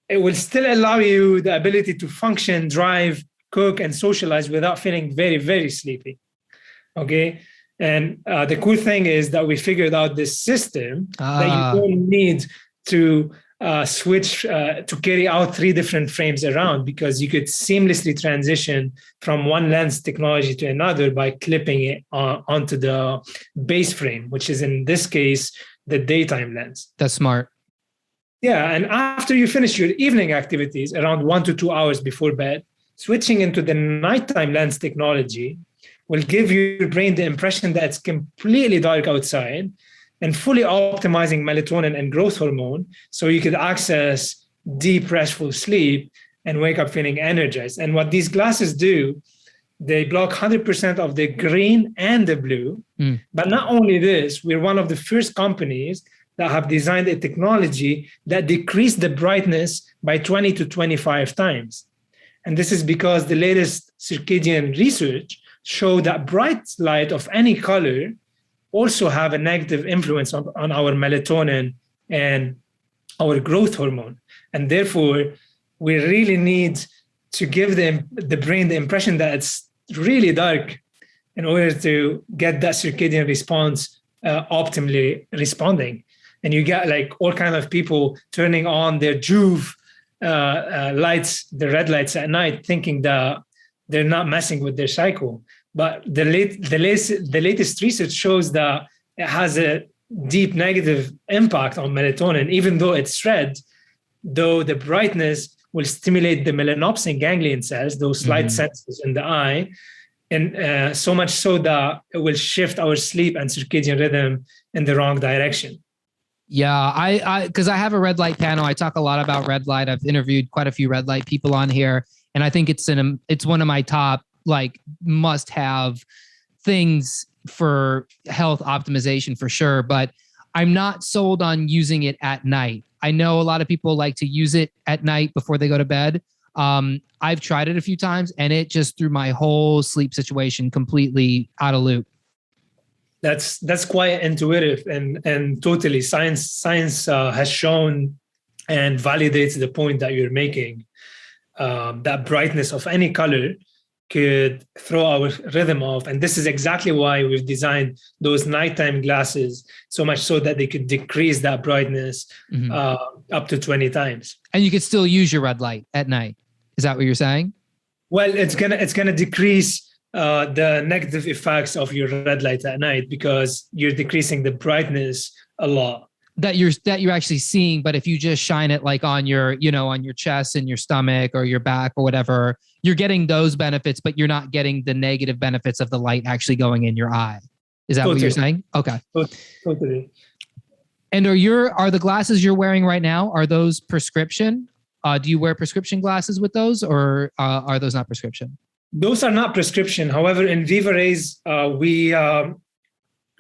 it will still allow you the ability to function, drive, cook, and socialize without feeling very, very sleepy. Okay. And the cool thing is that we figured out this system that you don't need to switch to carry out 3 different frames around, because you could seamlessly transition from one lens technology to another by clipping it onto the base frame, which is in this case, the daytime lens. That's smart. Yeah, and after you finish your evening activities around 1 to 2 hours before bed, switching into the nighttime lens technology will give your brain the impression that it's completely dark outside and fully optimizing melatonin and growth hormone, so you could access deep, restful sleep and wake up feeling energized. And what these glasses do, they block 100% of the green and the blue. But not only this, we're one of the first companies that have designed a technology that decreased the brightness by 20 to 25 times. And this is because the latest circadian research show that bright light of any color also have a negative influence on our melatonin and our growth hormone. And therefore, we really need to give the brain the impression that it's really dark in order to get that circadian response optimally responding. And you get like all kinds of people turning on their Juve lights, the red lights at night, thinking that they're not messing with their cycle. But the latest research shows that it has a deep negative impact on melatonin, even though it's red, though the brightness will stimulate the melanopsin ganglion cells, those light sensors in the eye, and so much so that it will shift our sleep and circadian rhythm in the wrong direction. Yeah, because I have a red light panel. I talk a lot about red light. I've interviewed quite a few red light people on here, and I think it's one of my top like must-have things for health optimization for sure. But I'm not sold on using it at night. I know a lot of people like to use it at night before they go to bed. I've tried it a few times, and it just threw my whole sleep situation completely out of loop. That's quite intuitive and totally science has shown and validates the point that you're making. That brightness of any color could throw our rhythm off, and this is exactly why we've designed those nighttime glasses so much so that they could decrease that brightness up to 20 times. And you could still use your red light at night. Is that what you're saying? Well, it's gonna decrease the negative effects of your red light at night because you're decreasing the brightness a lot. That you're actually seeing, but if you just shine it like on your, on your chest and your stomach or your back or whatever, you're getting those benefits, but you're not getting the negative benefits of the light actually going in your eye. Is that what you're saying? Okay. Totally. And are the glasses you're wearing right now, are those prescription? Do you wear prescription glasses with those, or are those not prescription? Those are not prescription. However, in VivaRays,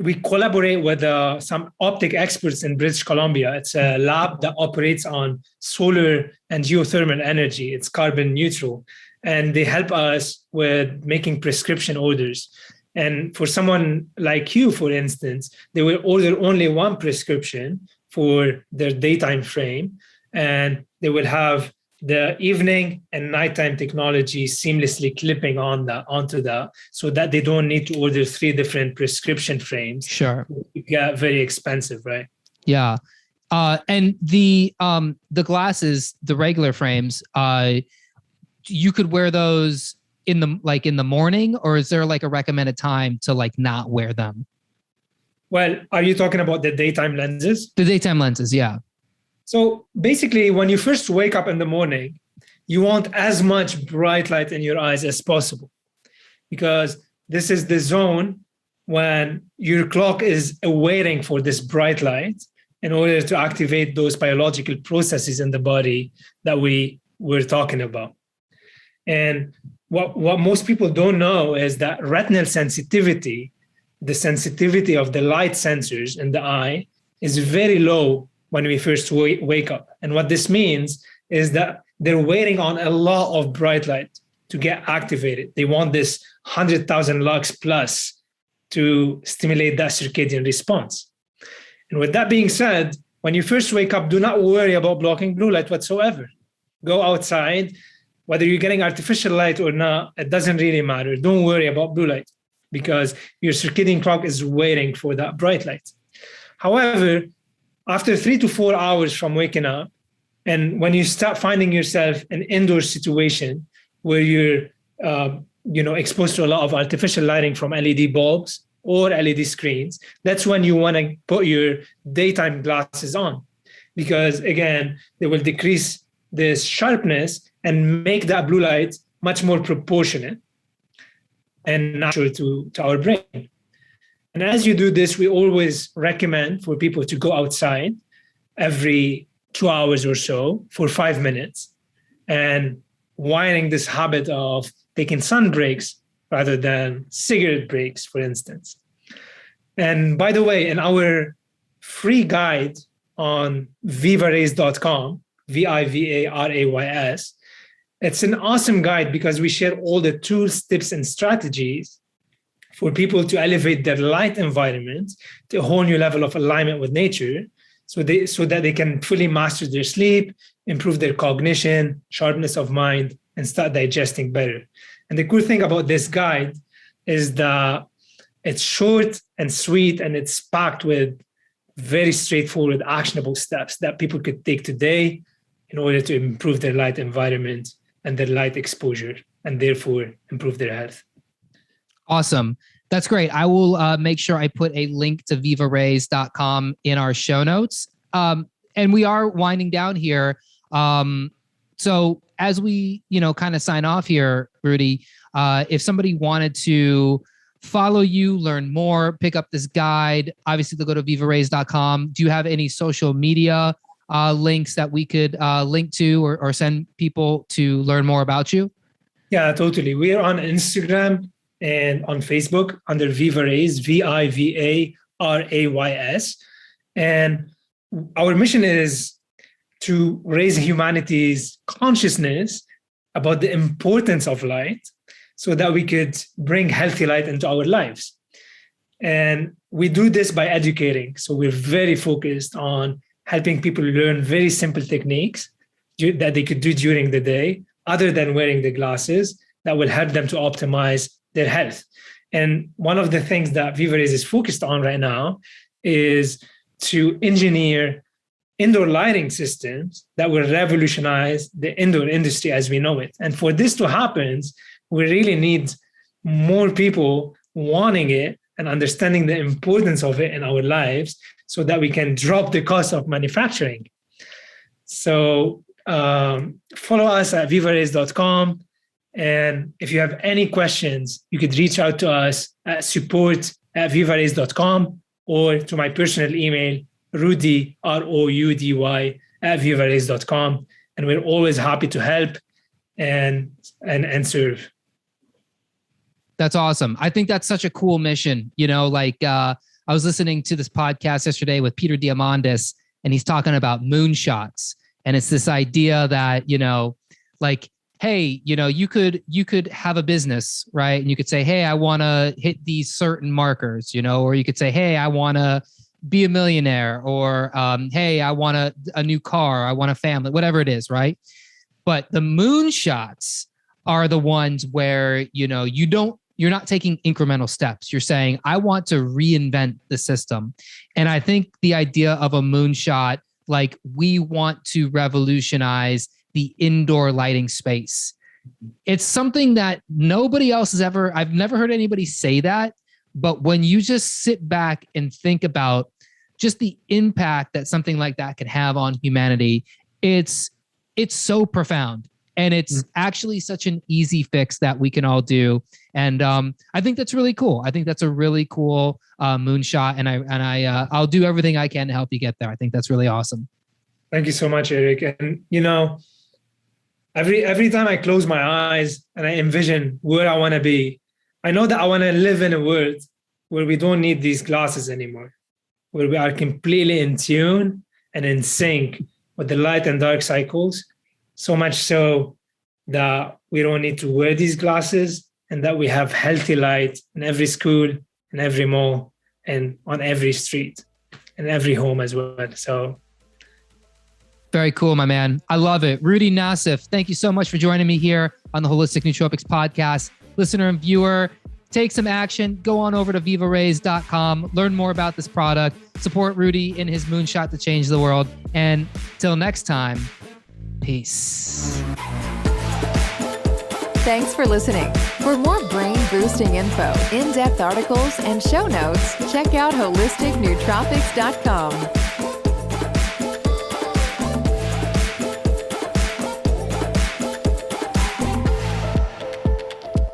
we collaborate with some optic experts in British Columbia. It's a lab that operates on solar and geothermal energy. It's carbon neutral. And they help us with making prescription orders. And for someone like you, for instance, they will order only one prescription for their daytime frame, and they will have the evening and nighttime technology seamlessly clipping onto that, so that they don't need to order 3 different prescription frames. Sure. It get very expensive, right? Yeah. And the glasses, the regular frames, you could wear those in the morning, or is there like a recommended time to like not wear them? Well, are you talking about the daytime lenses? The daytime lenses, yeah. So basically, when you first wake up in the morning, you want as much bright light in your eyes as possible, because this is the zone when your clock is waiting for this bright light in order to activate those biological processes in the body that we were talking about. And what most people don't know is that retinal sensitivity, the sensitivity of the light sensors in the eye, is very low when we first wake up. And what this means is that they're waiting on a lot of bright light to get activated. They want this 100,000 lux plus to stimulate that circadian response. And with that being said, when you first wake up, do not worry about blocking blue light whatsoever. Go outside, whether you're getting artificial light or not, it doesn't really matter. Don't worry about blue light, because your circadian clock is waiting for that bright light. However, after 3 to 4 hours from waking up, and when you start finding yourself in an indoor situation where you're exposed to a lot of artificial lighting from LED bulbs or LED screens, that's when you want to put your daytime glasses on, because again, they will decrease this sharpness and make that blue light much more proportionate and natural to our brain. And as you do this, we always recommend for people to go outside every 2 hours or so for 5 minutes, and wiring this habit of taking sun breaks rather than cigarette breaks, for instance. And by the way, in our free guide on VivaRays.com, VivaRays, it's an awesome guide because we share all the tools, tips, and strategies for people to elevate their light environment to a whole new level of alignment with nature, so that they can fully master their sleep, improve their cognition, sharpness of mind, and start digesting better. And the cool thing about this guide is that it's short and sweet, and it's packed with very straightforward, actionable steps that people could take today in order to improve their light environment and their light exposure, and therefore improve their health. Awesome. That's great. I will make sure I put a link to VivaRays.com in our show notes. And we are winding down here. So as we, kind of sign off here, Roudy, if somebody wanted to follow you, learn more, pick up this guide, obviously they'll go to VivaRays.com. Do you have any social media links that we could link to or send people to learn more about you? Yeah, totally. We are on Instagram and on Facebook under VivaRays, VivaRays. And our mission is to raise humanity's consciousness about the importance of light so that we could bring healthy light into our lives. And we do this by educating. So we're very focused on helping people learn very simple techniques that they could do during the day, other than wearing the glasses, that will help them to optimize their health. And one of the things that VivaRays is focused on right now is to engineer indoor lighting systems that will revolutionize the indoor industry as we know it. And for this to happen, we really need more people wanting it and understanding the importance of it in our lives so that we can drop the cost of manufacturing. So follow us at VivaRays.com. And if you have any questions, you could reach out to us at support@VivaRays.com or to my personal email, Roudy, Roudy, @VivaRays.com. And we're always happy to help and serve. That's awesome. I think that's such a cool mission. I was listening to this podcast yesterday with Peter Diamandis, and he's talking about moonshots. And it's this idea that, hey, you could have a business, right? And you could say, hey, I want to hit these certain markers, or you could say, hey, I want to be a millionaire, or hey, I want a new car, I want a family, whatever it is, right? But the moonshots are the ones where, you're not taking incremental steps. You're saying, I want to reinvent the system. And I think the idea of a moonshot, like we want to revolutionize the indoor lighting space. It's something that nobody else has ever, I've never heard anybody say that. But when you just sit back and think about just the impact that something like that can have on humanity, it's so profound. And it's actually such an easy fix that we can all do. And I think that's really cool. I think that's a really cool moonshot. And I'll do everything I can to help you get there. I think that's really awesome. Thank you so much, Eric. And every time I close my eyes and I envision where I want to be, I know that I want to live in a world where we don't need these glasses anymore, where we are completely in tune and in sync with the light and dark cycles. So much so that we don't need to wear these glasses, and that we have healthy light in every school, in every mall, and on every street, and every home as well. So very cool, my man. I love it. Roudy Nassif, thank you so much for joining me here on the Holistic Nootropics podcast. Listener and viewer, take some action. Go on over to VivaRays.com. Learn more about this product. Support Roudy in his moonshot to change the world. And till next time, peace. Thanks for listening. For more brain-boosting info, in-depth articles, and show notes, check out holisticnootropics.com.